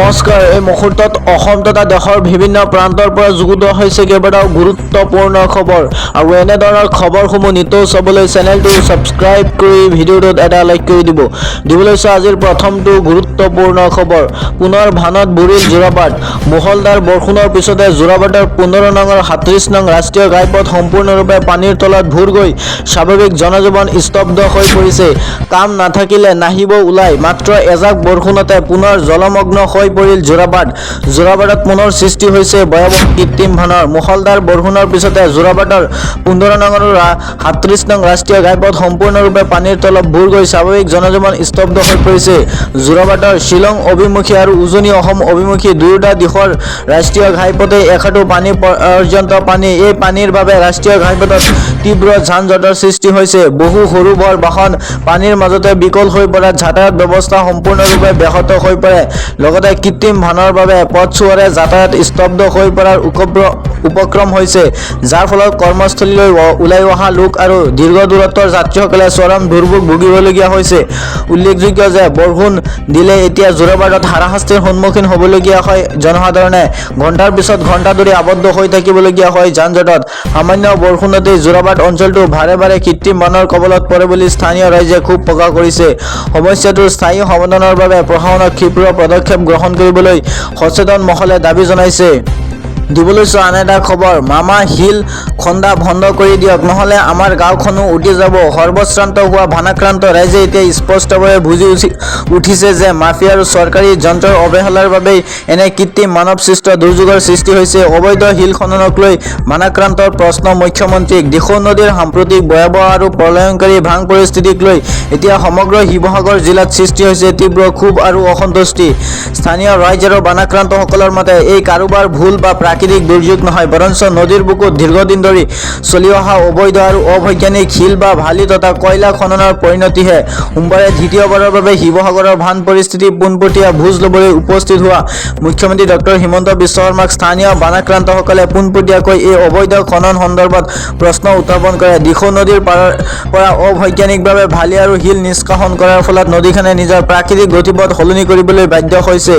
নমস্কাৰ। এই মুহূৰ্তত অসম তথা দেশৰ বিভিন্ন প্ৰান্তৰ পৰা যুগুত হৈছে কেইবাটাও গুৰুত্বপূৰ্ণ খবৰ আৰু এনেধৰণৰ খবৰসমূহ নিতৌ চাবলৈ চেনেলটো ছাবস্ক্ৰাইব কৰি ভিডিঅ'টোত এটা লাইক কৰি দিবলৈ আজিৰ প্ৰথমটো গুৰুত্বপূৰ্ণ খবৰ। পুনৰ ভানত বুৰিল যোৰাবাট। মুহলধাৰ বৰষুণৰ পিছতে যোৰাবাটৰ 15 নং আৰু 37 নং ৰাষ্ট্ৰীয় ঘাইপথ সম্পূৰ্ণৰূপে পানীৰ তলত ভুৰ গৈ স্বাভাৱিক জনজীৱন স্তব্ধ হৈ পৰিছে। কাম নাথাকিলে নাহিব ওলাই। মাত্ৰ এজাক বৰষুণতে পুনৰ জলমগ্ন হৈ পৰিল যোৰাবাটত পুনৰ সৃষ্টি হৈছে ভয়াৱহ কৃত্ৰিম বানৰ। মুহলধাৰ বৰষুণৰ পিছতে যোৰাবাটৰ 15 নং আৰু 37 নং ৰাষ্ট্ৰীয় ঘাইপথ সম্পূৰ্ণৰূপে পানীৰ তলত ভুৰ গৈ স্বাভাৱিক জনজীৱন স্তব্ধ হৈ পৰিছে। যোৰাবাটৰ শ্বিলং অভিমুখী আৰু উজনি অসম অভিমুখী দুয়োটা দিশৰ ৰাষ্ট্ৰীয় ঘাইপথে একাঠু পানী পৰ্যন্ত পানী। এই পানীৰ বাবে ৰাষ্ট্ৰীয় ঘাইপথত তীব্ৰ যান-জঁটৰ সৃষ্টি হৈছে। বহু সৰু বৰ বাহন পানীৰ মাজতে বিকল হৈ পৰাত যাতায়াত ব্যৱস্থা সম্পূৰ্ণৰূপে ব্যাহত হৈ পৰে। লগতে কৃত্ৰিম বানৰ বাবে পথছোৱাৰে যাতায়াত স্তব্ধ হৈ পৰাৰ উপক্ৰম হৈছে, যাৰ ফলত কৰ্মস্থলীলৈ ওলাই অহা লোক আৰু দীৰ্ঘ দূৰত্বৰ যাত্ৰীসকলে চৰম দুৰ্ভোগ ভুগিবলগীয়া হৈছে। উল্লেখযোগ্য যে বৰষুণ দিলে এতিয়া যোৰাবাটত হাৰাশাস্তিৰ সন্মুখীন হ'বলগীয়া হয় জনসাধাৰণে। ঘণ্টাৰ পিছত ঘণ্টা ধৰি আবদ্ধ হৈ থাকিবলগীয়া হয় যান-জঁটত। সামান্য বৰষুণতেই যোৰাবাট অঞ্চলটো বাৰে বাৰে কৃত্ৰিম বানৰ কবলত পৰে বুলি স্থানীয় ৰাইজে ক্ষোভ প্ৰকাশ কৰিছে। সমস্যাটোৰ স্থায়ী সমাধানৰ বাবে প্ৰশাসনক ক্ষীপ্ৰ পদক্ষেপ গ্ৰহণ কৰিবলৈ সচেতন মহলে দাবী জনাইছে। আন এটা খবৰ। মামা হিল খন্দা বন্ধ কৰি দিয়ক, নহলে আমাৰ গাঁওখনো উটি যাব। সৰ্বশ্ৰান্ত হোৱা বানাক্ৰান্ত ৰাইজে এতিয়া স্পষ্টভাৱে বুজি উঠিছে যে মাফিয়া আৰু চৰকাৰী যন্ত্ৰৰ অৱহেলাৰ বাবেই এনে কৃত্ৰিম মানৱ সৃষ্ট দুৰ্যোগৰ সৃষ্টি হৈছে। অবৈধ শিল খননক লৈ বানাক্ৰান্তৰ প্ৰশ্ন মুখ্যমন্ত্ৰীক। দিখৌ নদীৰ সাম্প্ৰতিক ভয়াৱহ আৰু প্ৰলয়ংকাৰী ভাং পৰিস্থিতিক লৈ এতিয়া সমগ্ৰ শিৱসাগৰ জিলাত সৃষ্টি হৈছে তীব্ৰ ক্ষোভ আৰু অসন্তুষ্টি। স্থানীয় ৰাইজ আৰু বানাক্ৰান্তসকলৰ মতে এই কাৰোবাৰ ভুল বা প্ৰাকৃতিক দুৰ্যোগ নহয়, বৰঞ্চ নদীৰ বুকুত দীৰ্ঘদিন ধৰি চলি অহা অবৈধ আৰু অবৈজ্ঞানিক শিল বা বালি তথা কয়লা খননৰ পৰিণতিহে। সোমবাৰে দ্বিতীয়বাৰৰ বাবে শিৱসাগৰৰ বান পৰিস্থিতি পোনপটীয়া বুজ ল'বলৈ উপস্থিত হোৱা মুখ্যমন্ত্ৰী ডক্টৰ হিমন্ত বিশ্ব শৰ্মাক স্থানীয় বানাক্ৰান্তসকলে পোনপটীয়াকৈ এই অবৈধ খনন সন্দৰ্ভত প্ৰশ্ন উত্থাপন কৰে। দিখৌ নদীৰ পৰা অবৈজ্ঞানিকভাৱে বালি আৰু শিল নিষ্কাশন কৰাৰ ফলত নদীখনে নিজৰ প্ৰাকৃতিক গতিপথ সলনি কৰিবলৈ বাধ্য হৈছে।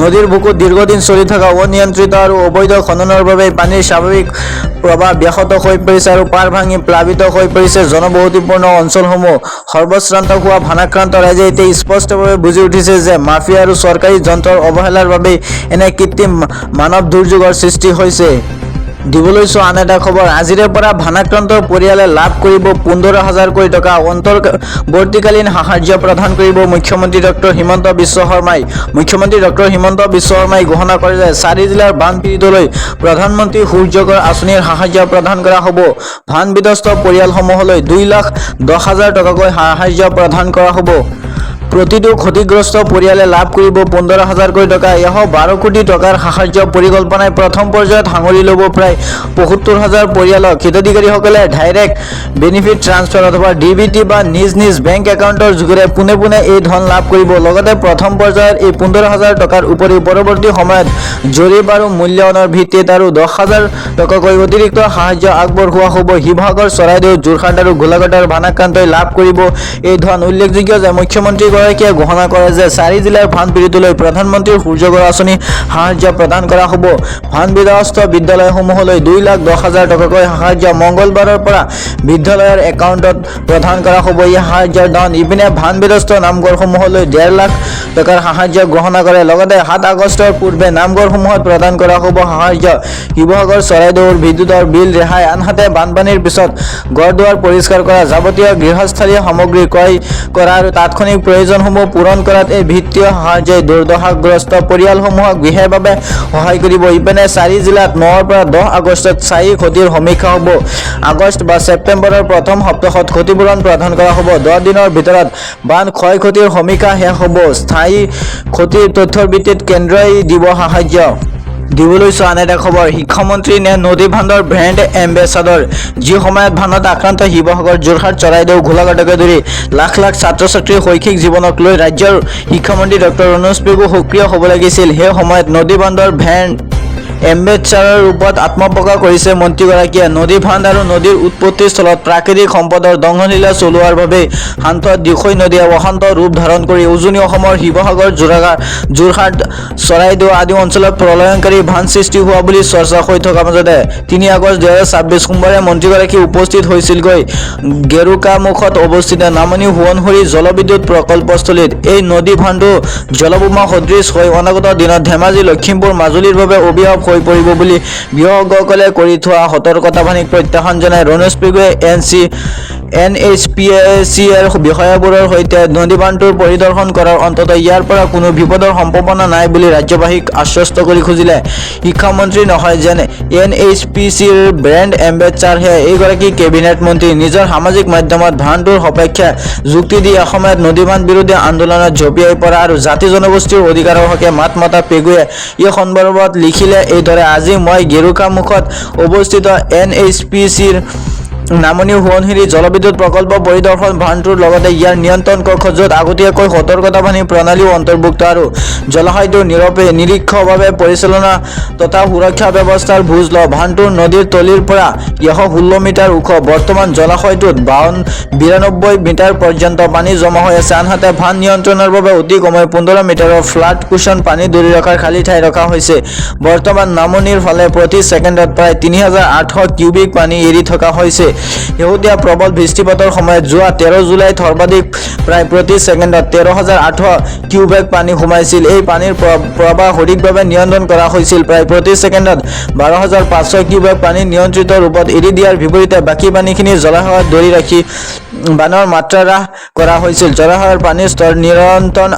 নদীৰ বুকুত দীৰ্ঘদিন চলি থকা অনিয়ন্ত্ৰিত আৰু অবৈধ খননৰ বাবে পানীৰ স্বাভাৱিক প্ৰৱাহ ব্যাহত হৈ পৰিছে আৰু পাৰ ভাঙি প্লাবিত হৈ পৰিছে জনবসতিপূৰ্ণ অঞ্চলসমূহ। সৰ্বশ্ৰান্ত হোৱা বানাক্ৰান্ত ৰাইজে এতিয়া স্পষ্টভাৱে বুজি উঠিছে যে মাফিয়া আৰু চৰকাৰী যন্ত্ৰৰ অৱহেলাৰ বাবেই এনে কৃত্ৰিম মানৱ দুৰ্যোগৰ সৃষ্টি হৈছে। আন এটা খবৰ। আজিৰে পৰা বানাক্ৰান্তৰ পৰিয়ালে লাভ কৰিব 15,000 কোটি টকা অন্তৰ্বৰ্তীকালীন সাহায্য প্ৰদান কৰিব মুখ্যমন্ত্ৰী ডক্টৰ হিমন্ত বিশ্ব শৰ্মাই। মুখ্যমন্ত্ৰী ডক্টৰ হিমন্ত বিশ্ব শৰ্মাই ঘোষণা কৰে যে 4 জিলাৰ বান পীড়িতলৈ প্ৰধানমন্ত্ৰী সূৰ্যঘৰ আঁচনিৰ সাহায্য প্ৰদান কৰা হ'ব। বান বিধ্বস্ত পৰিয়ালসমূহলৈ 2,10,000 টকাকৈ সাহায্য প্ৰদান কৰা হ'ব। প্ৰতিটো ক্ষতিগ্ৰস্ত পৰিয়ালে লাভ কৰিব 15,000 কোটি টকা। 12 কোটি টকাৰ সাহায্য পৰিকল্পনাই প্ৰথম পৰ্যায়ত সাঙুৰি ল'ব প্ৰায় 75,000 পৰিয়ালক। হিতাধিকাৰীসকলে ডাইৰেক্ট বেনিফিট ট্ৰান্সফাৰ অথবা DBT বা নিজ নিজ বেংক একাউণ্টৰ যোগেৰে পোনে পোনে এই ধন লাভ কৰিব। লগতে প্ৰথম পৰ্যায়ত এই 15,000 টকাৰ উপৰিও পৰৱৰ্তী সময়ত জৰীপ আৰু মূল্যায়নৰ ভিত্তিত আৰু 10,000 টকাকৈ অতিৰিক্ত সাহায্য আগবঢ়োৱা হ'ব। শিৱসাগৰ, চৰাইদেউ, যোৰহাট আৰু গোলাঘাটৰ বানাক্ৰান্তই লাভ কৰিব এই ধন। উল্লেখযোগ্য যে মুখ্যমন্ত্ৰী ঘোষণা কৰে যে 4 জিলাৰ বান পীড়িতলৈ প্ৰধানমন্ত্ৰীৰ সূৰ্যঘৰ আঁচনি সাহায্য প্ৰদান কৰা হ'ব। বান বিধ্বস্ত বিদ্যালয়সমূহলৈ 2,10,000 টকাকৈ সাহায্য মঙলবাৰৰ পৰা বিদ্যালয়ৰ একাউণ্টত প্ৰদান কৰা হ'ব। এই সাহায্যৰ ধন ইপিনে বান বিধ্বস্ত নামঘৰসমূহলৈ 1.5 লাখ টকাৰ সাহায্য ঘোষণা কৰে। লগতে 7 আগষ্টৰ পূৰ্বে নামঘৰসমূহত প্ৰদান কৰা হ'ব সাহায্য। শিৱসাগৰ, চৰাইদেউৰ বিদ্যুতৰ বিল ৰেহাই। আনহাতে বানপানীৰ পিছত ঘৰ-দুৱাৰ পৰিষ্কাৰ কৰা, যাৱতীয় গৃহস্থালীয় সামগ্ৰী ক্ৰয় কৰা আৰু তাৎক্ষণিক প্ৰয়োজনসমূহ পূৰণ কৰাত এই বিত্তীয় সাহায্যই দুৰ্দশাগ্ৰস্ত পৰিয়ালসমূহক বিশেষভাৱে সহায় কৰিব। ইপিনে 4 জিলাত 9 পৰা 10 আগষ্টত স্থায়ী ক্ষতিৰ সমীক্ষা হ'ব। আগষ্ট বা ছেপ্টেম্বৰৰ প্ৰথম সপ্তাহত ক্ষতিপূৰণ প্ৰদান কৰা হ'ব। 10 দিনৰ ভিতৰত বান ক্ষয় ক্ষতিৰ সমীক্ষা শেষ হ'ব। স্থায়ী ক্ষতিৰ তথ্যৰ ভিত্তিত কেন্দ্ৰই দিব সাহায্য। আন এটা খবৰ। শিক্ষামন্ত্ৰী নে নদী বান্ধৰ ব্ৰেণ্ড এম্বেচাডৰ। যি সময়ত বানত আক্ৰান্ত শিৱসাগৰ, যোৰহাট, চৰাইদেউ, গোলাঘাটকে ধৰি লাখ লাখ ছাত্ৰ ছাত্ৰীৰ শৈক্ষিক জীৱনক লৈ ৰাজ্যৰ শিক্ষামন্ত্ৰী ডক্টৰ অনুজ পেগু সক্ৰিয় হ'ব লাগিছিল। সেই সময়ত নদী বান্ধৰ ব্ৰেণ্ড এম্বেচাৰৰ ৰূপত আত্মপ্ৰকাশ কৰিছে মন্ত্ৰীগৰাকীয়ে। নদী বান্ধ আৰু নদীৰ উৎপত্তি স্থলত প্ৰাকৃতিক সম্পদৰ দংশলীলা চলোৱাৰ বাবে শান্ত দিখৈ নদীয়ে বসন্ত ৰূপ ধাৰণ কৰি উজনি অসমৰ শিৱসাগৰ, যোৰহাট, চৰাইদেউ আদি অঞ্চলত প্ৰলয়ংকাৰী বান্ধ সৃষ্টি হোৱা বুলি চৰ্চা হৈ থকা মাজতে ৩ আগষ্ট ২০২৬ সোমবাৰে মন্ত্ৰীগৰাকী উপস্থিত হৈছিলগৈ গেৰুকামুখত অৱস্থিত নামনি সোৱণশিৰি জলবিদ্যুৎ প্ৰকল্পস্থলীত। এই নদী বান্ধটো জলবোমা সদৃশ হৈ অনাগত দিনত ধেমাজি, লখিমপুৰ, মাজুলীৰ বাবে অভিশাপ হৈ পৰিব বুলি বিশেষজ্ঞসকলে কৰি থোৱা সতৰ্কতাবাণীক প্ৰত্যাখ্যান জনাই ৰনোজ পেগুৱে NHPCৰ বিষয়াবোৰৰ সৈতে নদী বান্ধটোৰ পৰিদৰ্শন কৰাৰ অন্তত ইয়াৰ পৰা কোনো বিপদৰ সম্ভাৱনা নাই বুলি ৰাজ্যবাসীক আশ্বস্ত কৰি খুজিলে। শিক্ষামন্ত্ৰী নহয় যেন NHPCৰ ব্ৰেণ্ড এম্বেচাৰহে এইগৰাকী কেবিনেট মন্ত্ৰী। নিজৰ সামাজিক মাধ্যমত বান্ধটোৰ সপক্ষে যুক্তি দি এসময়ত নদীবান্ধ বিৰোধী আন্দোলনত ঝপিয়াই পৰা আৰু জাতি জনগোষ্ঠীৰ অধিকাৰৰ হকে মাত মতা পেগুৱে এই সন্দৰ্ভত লিখিলে এইদৰে। আজি মই গেৰুকামুখত অৱস্থিত NHPCৰ নামনি সোৱণশিৰি জলবিদ্যুৎ প্ৰকল্প পৰিদৰ্শন বান্ধটোৰ লগতে ইয়াৰ নিয়ন্ত্ৰণ কক্ষ, য'ত আগতীয়াকৈ সতৰ্কতাবাণী প্ৰণালীও অন্তৰ্ভুক্ত আৰু জলাশয়টোৰ নিৰীক্ষভাৱে পৰিচালনা তথা সুৰক্ষা ব্যৱস্থাৰ বুজ লওঁ। বান্ধটোৰ নদীৰ তলিৰ পৰা 116 মিটাৰ ওখ। বৰ্তমান জলাশয়টোত 92 মিটাৰ পৰ্যন্ত পানী জমা হৈ আছে। আনহাতে বান্ধ নিয়ন্ত্ৰণৰ বাবে অতি কমেও 15 মিটাৰৰ ফ্লাড কুশ্যন পানী ধৰি ৰখাৰ খালী ঠাই ৰখা হৈছে। বৰ্তমান নামনিৰ ফালে প্ৰতি ছেকেণ্ডত প্ৰায় 3800 কিউবিক পানী এৰি থকা হৈছে। শেহতীয়া প্ৰবল বৃষ্টিপাতৰ সময়ত যোৱা 13 জুলাইত সৰ্বাধিক প্ৰায় প্ৰতি ছেকেণ্ডত 13,800 কিউবেক পানী সোমাইছিল। এই পানীৰ প্ৰৱাহ সঠিকভাৱে নিয়ন্ত্ৰণ কৰা হৈছিল। প্ৰায় প্ৰতি ছেকেণ্ডত 12,500 কিউবেক পানী নিয়ন্ত্ৰিত ৰূপত এৰি দিয়াৰ বিপৰীতে বাকী পানীখিনি জলাশয়ত ধৰি ৰাখি বানৰ মাত্ৰা হ্ৰাস কৰা হৈছিল। জলাশয়ৰ পানীৰ স্তৰ নিয়ন্ত্ৰণ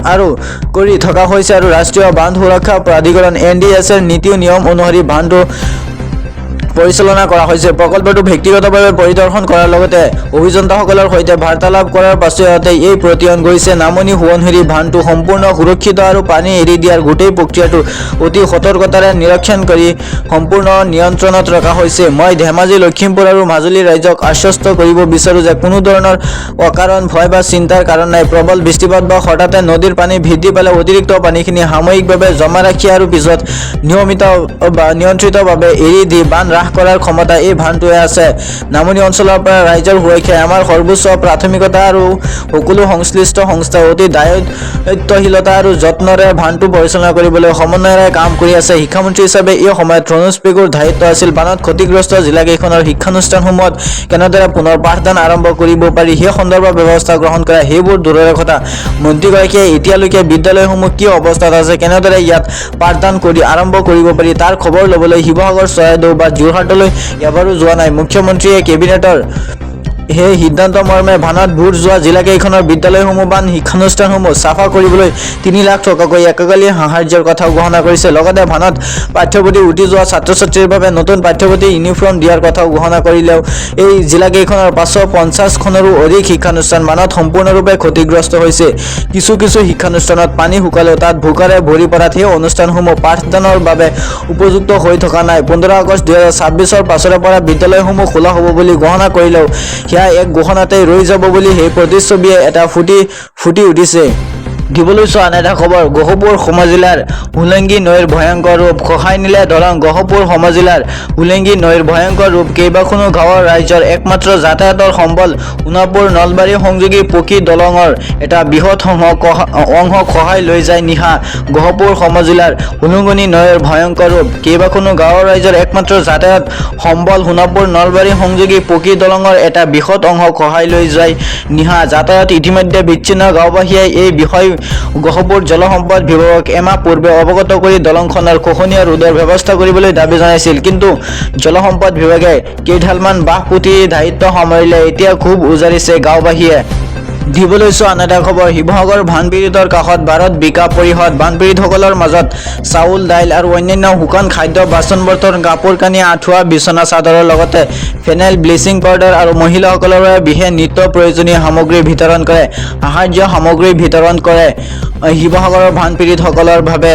কৰি থকা হৈছে আৰু ৰাষ্ট্ৰীয় বান্ধ সুৰক্ষা প্ৰাধিকৰণ NDSৰ নীতি নিয়ম অনুসৰি বান্ধটো পৰিচালনা কৰা হৈছে। প্ৰকল্পটো ব্যক্তিগতভাৱে পৰিদৰ্শন কৰাৰ লগতে অভিযন্তাসকলৰ সৈতে বাৰ্তালাপ কৰাৰ পাছতে এই প্ৰতিয়ন গৈছে। নামনি সোৱণশিৰি বান্ধটো সম্পূৰ্ণ সুৰক্ষিত আৰু পানী এৰি দিয়াৰ গোটেই প্ৰক্ৰিয়াটো অতি সতৰ্কতাৰে নিৰীক্ষণ কৰি সম্পূৰ্ণ নিয়ন্ত্ৰণত ৰখা হৈছে। মই ধেমাজি, লখিমপুৰ আৰু মাজুলী ৰাইজক আশ্বস্ত কৰিব বিচাৰো যে কোনো ধৰণৰ অকাৰণ ভয় বা চিন্তাৰ কাৰণ নাই। প্ৰবল বৃষ্টিপাত বা হঠাতে নদীৰ পানী বৃদ্ধি পালে অতিৰিক্ত পানীখিনি সাময়িকভাৱে জমা ৰাখি আৰু পিছত নিয়ন্ত্ৰিতভাৱে এৰি দি বান্ধ হ্ৰাস কৰাৰ ক্ষমতা এই বান্ধটোৱে আছে। নামনি অঞ্চলৰ পৰা ৰাইজৰ সুৰক্ষাই আমাৰ সৰ্বোচ্চ প্ৰাথমিকতা আৰু সকলো সংশ্লিষ্ট সংস্থাই অতি দায়িত্বশীলতা আৰু যত্নৰে বান্ধটো পৰিচালনা কৰিবলৈ সমন্বয়েৰে কাম কৰি আছে। শিক্ষামন্ত্ৰী হিচাপে এই সময়ত ৰনোজ পেগুৰ দায়িত্ব আছিল বানত ক্ষতিগ্ৰস্ত জিলাকেইখনৰ শিক্ষানুষ্ঠানসমূহত কেনেদৰে পুনৰ পাঠদান আৰম্ভ কৰিব পাৰি সেই সন্দৰ্ভত ব্যৱস্থা গ্ৰহণ কৰা। সেইবোৰ দূৰৰে কথা, মন্ত্ৰীগৰাকীয়ে এতিয়ালৈকে বিদ্যালয়সমূহ কি অৱস্থাত আছে, কেনেদৰে ইয়াত পাঠদান আৰম্ভ কৰিব পাৰি তাৰ খবৰ ল'বলৈ শিৱসাগৰ, চৰাইদেউ বা যোৰহাটলৈ এবাৰো যোৱা নাই। মুখ্যমন্ত্ৰীয়ে কেবিনেটৰ সেই সিদ্ধান্ত মৰ্মে বানত বুৰ যোৱা জিলাকেইখনৰ বিদ্যালয়সমূহ বা শিক্ষানুষ্ঠানসমূহ চাফা কৰিবলৈ 3 লাখ টকাকৈ এককালীন সাহায্যৰ কথাও ঘোষণা কৰিছে। লগতে বানত পাঠ্যপুথি উটি যোৱা ছাত্ৰ-ছাত্ৰীৰ বাবে নতুন পাঠ্যপুথি ইউনিফৰ্ম দিয়াৰ কথাও ঘোষণা কৰিলেও এই জিলাকেইখনৰ 550খনৰো অধিক শিক্ষানুষ্ঠান বানত সম্পূৰ্ণৰূপে ক্ষতিগ্ৰস্ত হৈছে। কিছু শিক্ষানুষ্ঠানত পানী শুকালেও তাত ভোকাৰে ভৰি পৰাত সেই অনুষ্ঠানসমূহ পাঠদানৰ বাবে উপযুক্ত হৈ থকা নাই। 15 আগষ্ট 2026ৰ পাছৰে পৰা বিদ্যালয়সমূহ খোলা হ'ব বুলি ঘোষণা কৰিলেও সেয়া এক ঘোষণাতেই ৰৈ যাব বুলি সেই প্ৰতিচ্ছবিয়ে এটা ফুটি উঠিছে। দিবলৈ চোৱা আন এটা খবৰ, গহপুৰ সমজিলাৰ হোলেংগী নৈৰ ভয়ংকৰ ৰূপ, খহাই নিলে দলং। গহপুৰ সমজিলাৰ হোলেংগী নৈৰ ভয়ংকৰ ৰূপ, কেইবাখনো গাঁৱৰ ৰাইজৰ একমাত্ৰ যাতায়াতৰ সম্বল সোণাপুৰ নলবাৰী সংযোগী পকী দলঙৰ এটা বৃহৎ অংশ খহাই লৈ যায় নিশা। গহপুৰ সমজিলাৰ হোলেংগী নৈৰ ভয়ংকৰ ৰূপ, কেইবাখনো গাঁৱৰ ৰাইজৰ একমাত্ৰ যাতায়াত সম্বল সোণাপুৰ নলবাৰী সংযোগী পকী দলঙৰ এটা বৃহৎ অংশ খহাই লৈ যায় নিশা। যাতায়াত ইতিমধ্যে বিচ্ছিন্ন। গাঁওবাসীয়ে এই বিষয় গহপুৰ জলসম্পদ বিভাগক এমাহ পূৰ্বে অৱগত কৰি দলংখনৰ খহনীয়া ৰোধৰ ব্যৱস্থা কৰিবলৈ দাবী জনাইছিল। কিন্তু জলসম্পদ বিভাগে কেইডালমান বাঁহ পুতি দায়িত্ব সামৰিলে এতিয়া খুব উজাৰিছে গাঁওবাসীয়ে। দিবলৈ চোৱা আন এটা খবৰ, শিৱসাগৰ বানপীড়িতৰ কাষত ভাৰত বিকাশ পৰিষদ। বানপীড়িতসকলৰ মাজত চাউল, দাইল আৰু অন্যান্য শুকান খাদ্য, বাচন বৰ্তন, কাপোৰ কানি, আঁঠুৱা, বিছনা চাদৰৰ লগতে ফেনাইল, ব্লিচিং পাউডাৰ আৰু মহিলাসকলৰ বাবে বিশেষ নিত্য প্ৰয়োজনীয় সামগ্ৰী বিতৰণ কৰে। সাহায্য সামগ্ৰী বিতৰণ কৰে শিৱসাগৰৰ বানপীড়িতসকলৰ বাবে।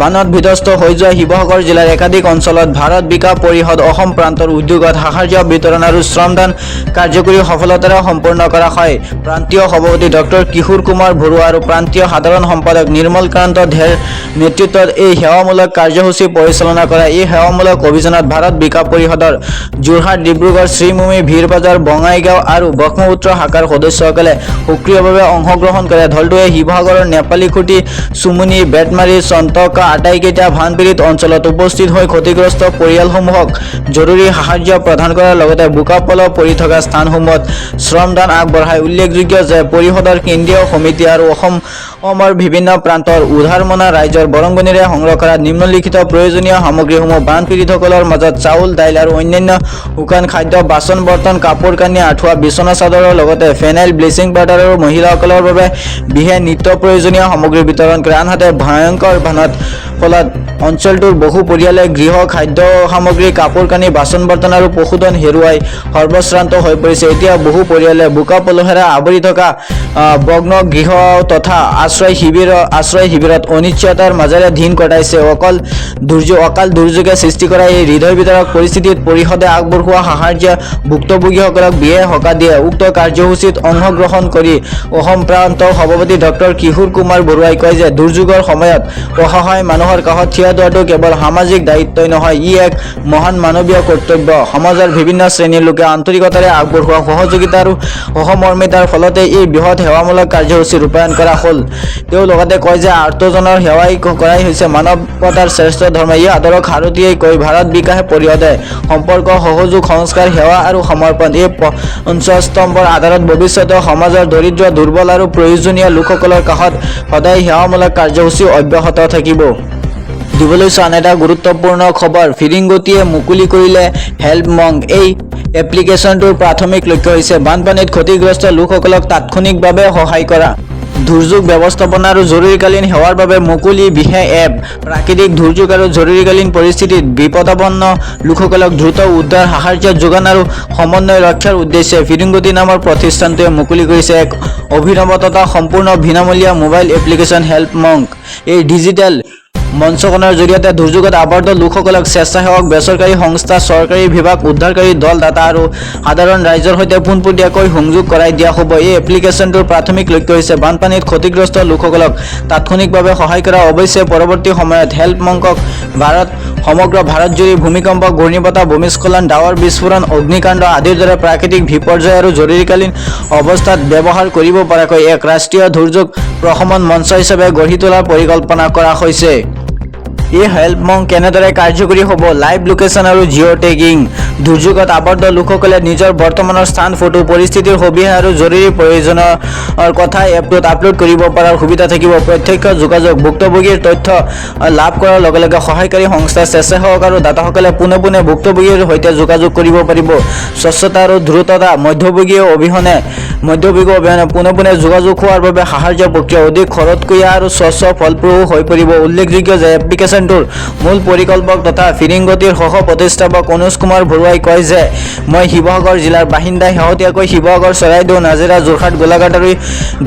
বানত বিধ্বস্ত হৈ যোৱা শিৱসাগৰ জিলাৰ একাধিক অঞ্চলত ভাৰত বিকাশ পৰিষদ অসম প্ৰান্তৰ উদ্যোগত সাহায্য বিতৰণ আৰু শ্ৰমদান কাৰ্যকৰী সফলতাৰে সম্পূৰ্ণ কৰা হয়। প্ৰান্তীয় সভাপতি ডক্টৰ কিশোৰ কুমাৰ বৰুৱা আৰু প্ৰান্তীয় সাধাৰণ সম্পাদক নিৰ্মলকান্ত ধেৰ নেতৃত্বত এই সেৱামূলক কাৰ্যসূচী পৰিচালনা কৰা এই সেৱামূলক অভিযানত ভাৰত বিকাশ পৰিষদৰ যোৰহাট, ডিব্ৰুগড়, শ্ৰীভূমি, ভিৰবাজাৰ, বঙাইগাঁও আৰু ব্ৰহ্মপুত্ৰ শাখাৰ সদস্যসকলে সক্ৰিয়ভাৱে অংশগ্ৰহণ কৰে। দলটোৱে শিৱসাগৰৰ নেপালীখুটি, চুমুনি, বেতমাৰী, চন্তকা আটাইকেইটা বানপীড়িত অঞ্চলত উপস্থিত হৈ ক্ষতিগ্ৰস্ত পৰিয়ালসমূহক জৰুৰী সাহায্য প্ৰদান কৰাৰ লগতে বোকাপল পৰি থকা স্থানসমূহত শ্ৰমদান আগবঢ়ায়। উল্লেখযোগ্য যে পৰিষদৰ কেন্দ্ৰীয় সমিতি আৰু অসমৰ বিভিন্ন প্ৰান্তৰ উদ্ধাৰমনা ৰাইজৰ বৰঙণিৰে সংগ্ৰহ কৰা নিম্নলিখিত প্ৰয়োজনীয় সামগ্ৰীসমূহ বানপীড়িতসকলৰ মাজত চাউল, দাইল আৰু অন্যান্য শুকান খাদ্য, বাচন বৰ্তন, কাপোৰ কানি, আঁঠুৱা, বিচনা চাদৰৰ লগতে ফেনাইল, ব্লিচিং পাউডাৰ আৰু মহিলাসকলৰ বাবে বিশেষ নিত্য প্ৰয়োজনীয় সামগ্ৰী বিতৰণ কৰে। আনহাতে ভয়ংকৰ বানত ফলত অঞ্চলটোৰ বহু পৰিয়ালে গৃহ খাদ্য সামগ্ৰী, কাপোৰ কানি, বাচন বৰ্তন আৰু পশুধন হেৰুৱাই সৰ্বশ্ৰান্ত হৈ পৰিছে। এতিয়া বহু পৰিয়ালে বোকা পলহেৰে আৱৰি থকা ভগ্ন গৃহ তথা আশ্ৰয় শিবিৰত অনিশ্চয়তাৰ মাজেৰে দিন কটাইছে। অকাল দুৰ্যোগে সৃষ্টি কৰা এই হৃদয় বিদাৰক পৰিস্থিতিত পৰিষদে আগবঢ়োৱা সাহায্য ভুক্তভোগীসকলক বিশেষ সকাহ দিয়ে। উক্ত কাৰ্যসূচীত অংশগ্ৰহণ কৰি অসম প্ৰান্ত সভাপতি ডক্টৰ কিশোৰ কুমাৰ বৰুৱাই কয় যে দুৰ্যোগৰ সময়ত অসহায় মানুহৰ কাষত থিয় দিয়াটো কেৱল সামাজিক দায়িত্বই নহয়, ই এক মহান মানৱীয় কৰ্তব্য। সমাজৰ বিভিন্ন শ্ৰেণীৰ লোকে আন্তৰিকতাৰে আগবঢ়োৱা সহযোগিতা আৰু সহমৰ্মিতাৰ ফলতে এই বৃহৎ সেৱামূলক কাৰ্যসূচী ৰূপায়ণ কৰা হ'ল। তেওঁ লগতে কয় যে আৰ্তজনৰ সেৱাই কৰাই হৈছে মানৱতাৰ শ্ৰেষ্ঠ ধৰ্ম। এই আদৰক সাৰথিয়াই কৈ ভাৰত বিকাশ পৰিষদে সম্পৰ্ক, সহযোগ, সংস্কাৰ, সেৱা আৰু সমৰ্পণ এই পঞ্চস্তম্ভৰ আধাৰত ভৱিষ্যতে সমাজৰ দৰিদ্ৰ, দুৰ্বল আৰু প্ৰয়োজনীয় লোকসকলৰ কাষত সদায় সেৱামূলক কাৰ্যসূচী অব্যাহত থাকিব। দিবলৈ আন এটা গুৰুত্বপূৰ্ণ খবৰ, ফিৰিংগতিয়ে মুকলি কৰিলে হেল্প মং। এই এপ্লিকেশ্যনটোৰ প্ৰাথমিক লক্ষ্য হৈছে বানপানীত ক্ষতিগ্ৰস্ত লোকসকলক তাৎক্ষণিকভাৱে সহায় কৰা। দুৰ্যোগ ব্যৱস্থাপনা আৰু জৰুৰীকালীন সেৱাৰ বাবে মুকলি বিশেষ এপ। প্ৰাকৃতিক দুৰ্যোগ আৰু জৰুৰীকালীন পৰিস্থিতিত বিপদাপন্ন লোকসকলক দ্ৰুত উদ্ধাৰ, সাহায্য যোগান আৰু সমন্বয় ৰক্ষাৰ উদ্দেশ্যে ফিৰিংগতি নামৰ প্ৰতিষ্ঠানটোৱে মুকলি কৰিছে এক অভিনৱ তথা সম্পূৰ্ণ বিনামূলীয়া মোবাইল এপ্লিকেশ্যন হেল্প মং। এই ডিজিটেল মঞ্চখনৰ জৰিয়তে দুৰ্যোগত আবদ্ধ লোকসকলক স্বেচ্ছাসেৱক, বেচৰকাৰী সংস্থা, চৰকাৰী বিভাগ, উদ্ধাৰকাৰী দল, দাতা আৰু সাধাৰণ ৰাইজৰ সৈতে পোনপটীয়াকৈ সংযোগ কৰাই দিয়া হ'ব। এই এপ্লিকেশ্যনটোৰ প্ৰাথমিক লক্ষ্য হৈছে বানপানীত ক্ষতিগ্ৰস্ত লোকসকলক তাৎক্ষণিকভাৱে সহায় কৰা। অৱশ্যে পৰৱৰ্তী সময়ত হেল্প মংক সমগ্ৰ ভাৰতজুৰি ভূমিকম্প, ঘূৰ্ণীবতাহ, ভূমিস্খলন, ডাৱৰ বিস্ফোৰণ, অগ্নিকাণ্ড আদিৰ দৰে প্ৰাকৃতিক বিপৰ্যয় আৰু জৰুৰীকালীন অৱস্থাত ব্যৱহাৰ কৰিব পৰাকৈ এক ৰাষ্ট্ৰীয় দুৰ্যোগ প্ৰশমন মঞ্চ হিচাপে গঢ়ি তোলাৰ পৰিকল্পনা কৰা হৈছে। এই হেল্প মং কেনেদৰে কাৰ্যকৰী হ'ব? লাইভ লোকেশ্যন আৰু জিঅ' টেগিং। দুৰ্যোগত আবদ্ধ লোকসকলে নিজৰ বৰ্তমানৰ স্থান, ফটো, পৰিস্থিতিৰ সবিশেষ আৰু জৰুৰী প্ৰয়োজনৰ কথা এপটোত আপলোড কৰিব পৰাৰ সুবিধা থাকিব। প্ৰত্যক্ষ যোগাযোগ, ভুক্তভোগীৰ তথ্য লাভ কৰাৰ লগে লগে সহায়কাৰী সংস্থা, স্বেচ্ছাসেৱক আৰু দাতাসকলে পোনে পোনে ভুক্তভোগীৰ সৈতে যোগাযোগ কৰিব পাৰিব। স্বচ্ছতা আৰু দ্ৰুততা, মধ্যভোগী অবিহনে পোনে পোনে যোগাযোগ হোৱাৰ বাবে সাহায্য প্ৰক্ৰিয়া অধিক খৰতকীয়া আৰু স্বচ্ছ ফলপ্ৰসূ হৈ পৰিব। উল্লেখযোগ্য যে এপ্লিকেশ্যনটোৰ মূল পৰিকল্পক তথা ফিৰিংগতিৰ সহ প্ৰতিষ্ঠাপক অনুজ কুমাৰ বৰুৱাই কয় যে মই শিৱসাগৰ জিলাৰ বাসিন্দা। শেহতীয়াকৈ শিৱসাগৰ, চৰাইদেউ, নাজিৰা, যোৰহাট, গোলাঘাট আৰু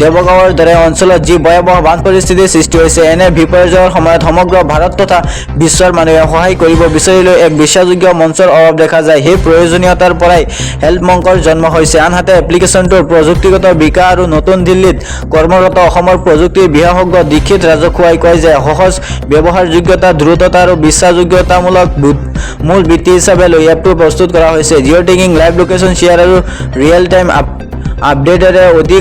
দেৱগাঁৱৰ দৰে অঞ্চলত যি ভয়াৱহ বান পৰিস্থিতিৰ সৃষ্টি হৈছে, এনে বিপৰ্যয়ৰ সময়ত সমগ্ৰ ভাৰত তথা বিশ্বৰ মানুহে সহায় কৰিব বিচাৰিলেও এক বিশ্বাসযোগ্য মঞ্চৰ অভাৱ দেখা যায়। সেই প্ৰয়োজনীয়তাৰ পৰাই হেল্প মংকৰ জন্ম হৈছে। আনহাতে এপ্লিকেশ্যনটোৰ প্ৰযুক্তিগত বিকাশ আৰু নতুন দিল্লীত কৰ্মৰত অসমৰ প্ৰযুক্তিৰ বিশেষজ্ঞ দীক্ষিত ৰাজখোৱাই কয় যে সহজ ব্যৱহাৰযোগ্যতা, দ্ৰুততা আৰু বিশ্বাসযোগ্যতামূলক মূল ভিত্তি হিচাপে লৈ এপটো প্ৰস্তুত কৰা হৈছে। Jio' tagging, live location share আৰু ৰিয়েল টাইম আপডেটেৰে অতি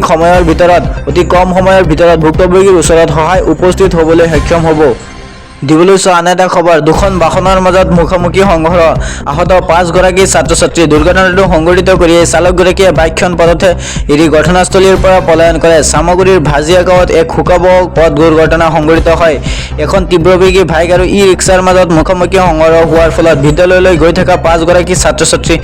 কম সময়ৰ ভিতৰত ভুক্তভোগীৰ ওচৰত সহায় উপস্থিত হ'বলৈ সক্ষম হ'ব। দিবলৈ আন এটা খবৰ, দুখন বাহনৰ মাজত মুখামুখি সংঘৰ্ষ, আহত 5 গৰাকী ছাত্ৰ-ছাত্ৰী। দুৰ্ঘটনাটো সংঘটিত কৰি চালকগৰাকীয়ে বাইকখন পথতে এৰি ঘটনাস্থলীৰ পৰা পলায়ন কৰে। চামগুৰিৰ ভাজিয়া গাঁৱত এক শোকাবহ পথ দুৰ্ঘটনা সংঘটিত হয়। এখন তীব্ৰবেগী বাইক আৰু ই-ৰিক্সাৰ মাজত মুখামুখি সংঘৰ্ষ হোৱাৰ ফলত বিদ্যালয়লৈ গৈ থকা 5 গৰাকী ছাত্ৰ-ছাত্ৰী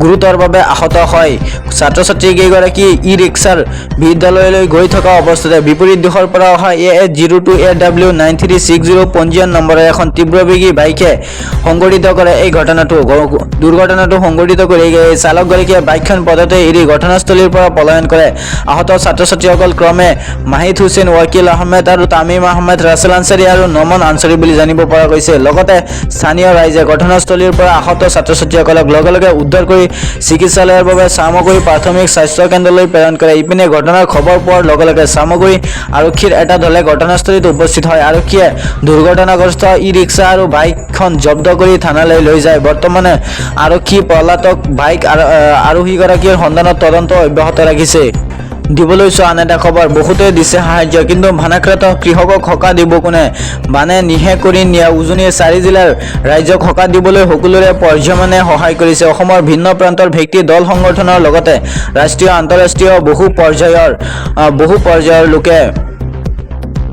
গুৰুতৰভাৱে আহত হয়। ছাত্ৰ-ছাত্ৰীকেইগৰাকী ই-ৰিক্সাৰ বিদ্যালয়লৈ গৈ থকা অৱস্থাতে বিপৰীত দিশৰ পৰা অহা AH02AW9360 পঞ্জীয়ন K7 নম্বৰৰ এখন তীব্ৰবেগী বাইকে সংঘটিত কৰে এই দুৰ্ঘটনাটো সংঘটিত কৰি চালকগৰাকীয়ে বাইকখন পথতে এৰি ঘটনাস্থলীৰ পৰা পলায়ন কৰে আহত ছাত্ৰ-ছাত্ৰীসকল ক্ৰমে মাহিদ হুছেইন ৱাকিল আহমেদ আৰু তামিম আহমেদ ৰাছেল আনসাৰী আৰু নমন আনসাৰী বুলি জানিব পৰা গৈছে লগতে স্থানীয় ৰাইজে ঘটনাস্থলীৰ পৰা আহত ছাত্ৰ-ছাত্ৰীসকলক লগে উদ্ধাৰ কৰি চিকিৎসালয়ৰ বাবে সামগ্ৰী প্ৰাথমিক স্বাস্থ্য কেন্দ্ৰলৈ প্ৰেৰণ কৰে ইপিনে ঘটনাৰ খবৰ পোৱাৰ লগে সামগ্ৰী আৰক্ষীৰ এটা দলে ঘটনাস্থলীত উপস্থিত হয় আৰক্ষীয়ে দুৰ্ঘটনাগ্ৰস্ত ই-ৰিক্সা আৰু বাইকখন জব্দ কৰি থানালৈ লৈ যায় বৰ্তমানে আৰক্ষী পলাতক বাইক আৰোহীগৰাকীৰ সন্ধানত তদন্ত অব্যাহত ৰাখিছে দিবলৈ আন এটা খবৰ বহুতে দিছে সাহায্য কিন্তু বানাক্ৰান্ত কৃষকক সকাহ দিব কোনে বানে নিহে কৰি নিয়া উজনিৰ 4 জিলাৰ ৰাজ্যক সকাহ দিবলৈ সকলোৰে পৰ্যায়মানে সহায় কৰিছে অসমৰ ভিন্ন প্ৰান্তৰ ব্যক্তি দল সংগঠনৰ লগতে ৰাষ্ট্ৰীয় আন্তঃৰাষ্ট্ৰীয় বহু পৰ্যায়ৰ লোকে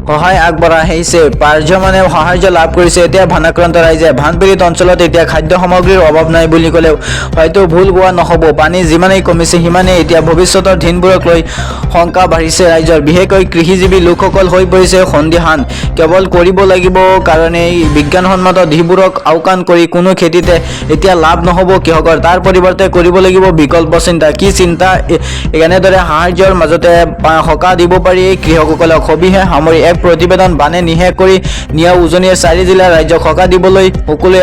সহায় আগবঢ়াই আহিছে পৰ্যায়মানে সাহায্য লাভ কৰিছে এতিয়া বানাক্ৰান্ত ৰাইজে বানপীড়িত অঞ্চলত এতিয়া খাদ্য সামগ্ৰীৰ অভাৱ নাই বুলি ক'লেও হয়তো ভুল কোৱা নহ'ব পানী যিমানেই কমিছে সিমানেই এতিয়া ভৱিষ্যতৰ দিনবোৰক লৈ শংকা বাঢ়িছে ৰাইজৰ বিশেষকৈ কৃষিজীৱী লোকসকল হৈ পৰিছে সন্দিহান কেৱল কৰিব লাগিব কাৰণে বিজ্ঞানসন্মত দিশবোৰক আওকাণ কৰি কোনো খেতিতে এতিয়া লাভ নহ'ব কৃষকৰ তাৰ পৰিৱৰ্তে কৰিব লাগিব বিকল্প চিন্তা কি চিন্তা এনেদৰে সাহায্যৰ মাজতে সকাহ দিব পাৰি এই কৃষকসকলক সবিহে সামৰি প্ৰতিবেদন বানে নিহে কৰি নিয়া উজনিৰ 4 জিলাৰ ৰাজ্যক সকাহ দিবলৈ সকলোৱে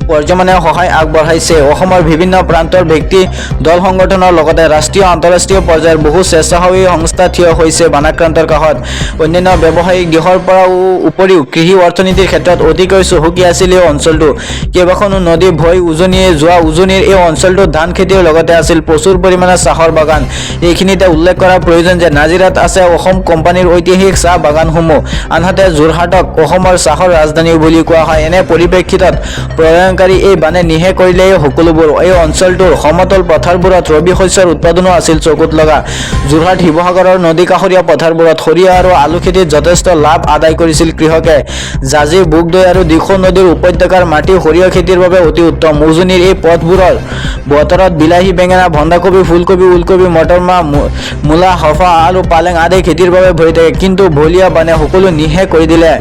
পৰ্যায়মানে সহায় আগবঢ়াইছে অসমৰ বিভিন্ন প্ৰান্তৰ ব্যক্তি দল সংগঠনৰ লগতে ৰাষ্ট্ৰীয় আন্তঃৰাষ্ট্ৰীয় পৰ্যায়ৰ বহু স্বেচ্ছাসেৱী সংস্থা থিয় হৈছে বানাক্ৰান্তৰ কাষত অন্যান্য ব্যৱসায়িক দিশৰ পৰাও উপৰিও কৃষি অৰ্থনীতিৰ ক্ষেত্ৰত অতিকৈ চহকী আছিল এই অঞ্চলটো কেইবাখনো নদী বৈ উজনিৰ এই অঞ্চলটো ধান খেতিৰ লগতে আছিল প্ৰচুৰ পৰিমাণে চাহৰ বাগান এইখিনিতে উল্লেখ কৰা প্ৰয়োজন যে নাজিৰাত আছে অসম কোম্পানীৰ ঐতিহাসিক চাহ বাগানসমূহ আনহাতে যোৰহাটক অসমৰ চাহৰ ৰাজধানী বুলি কোৱা হয় এনে পৰিপ্ৰেক্ষিতত প্ৰলয়ংকাৰী এই বানে নিহে কৰিলে সকলোবোৰ এই অঞ্চলটোৰ সমতল পথাৰবোৰত ৰবি শস্যৰ উৎপাদনো আছিল চকুত লগা যোৰহাট শিৱসাগৰৰ নদী কাষৰীয়া পথাৰবোৰত সৰিয়হ আৰু আলু খেতিত যথেষ্ট লাভ আদায় কৰিছিল কৃষকে জাজি বুকদৈ আৰু দিখৌ নদীৰ উপত্যকাৰ মাটি সৰিয়হ খেতিৰ বাবে অতি উত্তম উজনিৰ এই পথবোৰৰ বতৰত বিলাহী বেঙেনা বন্ধাকবি ফুলকবি ওলকবি মটৰমাহ মূলা হফা আৰু পালেং আদি খেতিৰ বাবে ভৰি থাকে কিন্তু বলিয়া বানে সকলো নিহে কৰি দিলে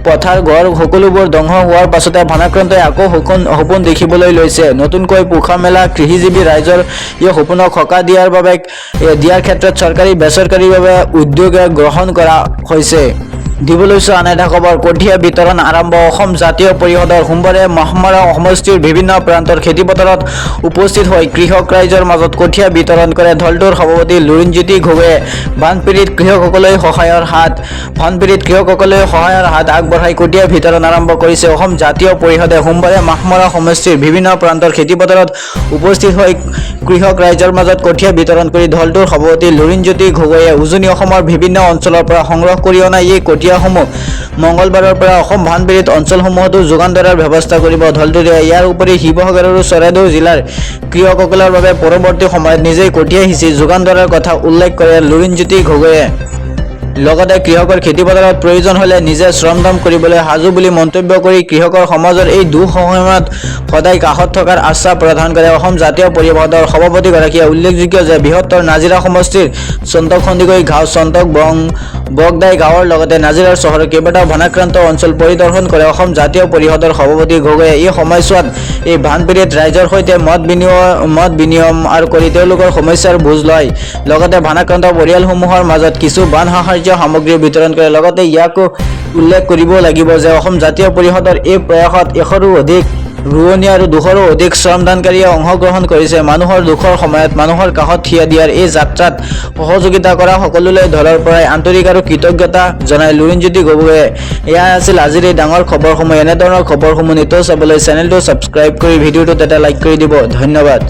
পথাৰ ঘৰ সকলোবোৰ ধ্বংস হোৱাৰ পাছতে বানাক্ৰান্তই আকৌ সপোন দেখিবলৈ লৈছে নতুনকৈ পোখা মেলা কৃষিজীৱী ৰাইজৰ এই সপোনক সকাহ দিয়াৰ ক্ষেত্ৰত চৰকাৰী বেচৰকাৰীভাৱে উদ্যোগ গ্ৰহণ কৰা হৈছে দিবলৈ আন এটা খবৰ কঠীয়া বিতৰণ আৰম্ভ অসম জাতীয় পৰিষদৰ সোমবাৰে মাহমাৰা সমষ্টিৰ বিভিন্ন প্ৰান্তৰ খেতিপথাৰত উপস্থিত হৈ কৃষক ৰাইজৰ মাজত কঠীয়া বিতৰণ কৰে দলটোৰ সভাপতি লুৰিণজ্যোতি গগৈয়ে বানপীড়িত কৃষকসকলে সহায়ৰ হাত আগবঢ়াই কঠীয়া বিতৰণ আৰম্ভ কৰিছে অসম জাতীয় পৰিষদে সোমবাৰে মাহমাৰা সমষ্টিৰ বিভিন্ন প্ৰান্তৰ খেতিপথাৰত উপস্থিত হৈ কৃষক ৰাইজৰ মাজত কঠীয়া বিতৰণ কৰি দলটোৰ সভাপতি লুৰিণজ্যোতি গগৈয়ে উজনি অসমৰ বিভিন্ন অঞ্চলৰ পৰা সংগ্ৰহ কৰি অনা এই কঠীয়াসমূহ মঙলবাৰৰ পৰা অসম বানপীড়িত অঞ্চলসমূহতো যোগান ধৰাৰ ব্যৱস্থা কৰিব দলটোৱে ইয়াৰ উপৰি শিৱসাগৰ আৰু চৰাইদেউ জিলাৰ কৃষকসকলৰ বাবে পৰৱৰ্তী সময়ত নিজেই কঠীয়া সিঁচি যোগান ধৰাৰ কথা উল্লেখ কৰে লুৰিণজ্যোতি গগৈয়ে লগতে কৃষকৰ খেতিপথাৰত প্ৰয়োজন হলে নিজে শ্ৰমদান কৰিবলৈ সাজু বুলি মন্তব্য কৰি কৃষকৰ সমাজৰ এই দুঃসময়ত সদায় কাষত থকাৰ আশ্বাস প্ৰদান কৰে অসম জাতীয় পৰিষদৰ সভাপতিগৰাকীয়ে উল্লেখযোগ্য যে বৃহত্তৰ নাজিৰা সমষ্টিৰ চন্তক সন্দিকৈ গাঁও চন্তক বগদাই গাঁৱৰ লগতে নাজিৰাৰ চহৰৰ কেইবাটাও বানাক্ৰান্ত অঞ্চল পৰিদৰ্শন কৰে অসম জাতীয় পৰিষদৰ সভাপতি গগৈয়ে এই সময়ছোৱাত এই বানপীড়িত ৰাইজৰ সৈতে মত বিনিময় আৰু কৰি তেওঁলোকৰ সমস্যাৰ বুজ লয় লগতে বানাক্ৰান্ত পৰিয়ালসমূহৰ মাজত কিছু বান সাহায্য সামগ্ৰী বিতৰণ কৰে লগতে ইয়াকো উল্লেখ কৰিব লাগিব যে অসম জাতীয় পৰিষদৰ এই প্ৰয়াসত 100ৰো অধিক ৰোৱনী আৰু 200ৰো অধিক শ্ৰমদানকাৰীয়ে অংশগ্ৰহণ কৰিছে মানুহৰ দুখৰ সময়ত মানুহৰ কাষত থিয় দিয়াৰ এই যাত্ৰাত সহযোগিতা কৰা সকলোলৈ দলৰ পৰাই আন্তৰিক আৰু কৃতজ্ঞতা জনাই লুৰিণজ্যোতি গগৈয়ে এয়া আছিল আজিৰ এই ডাঙৰ খবৰসমূহ এনেধৰণৰ খবৰসমূহ নিতৌ চাবলৈ চেনেলটো ছাবস্ক্ৰাইব কৰি ভিডিঅ'টোত এটা লাইক কৰি দিব ধন্যবাদ।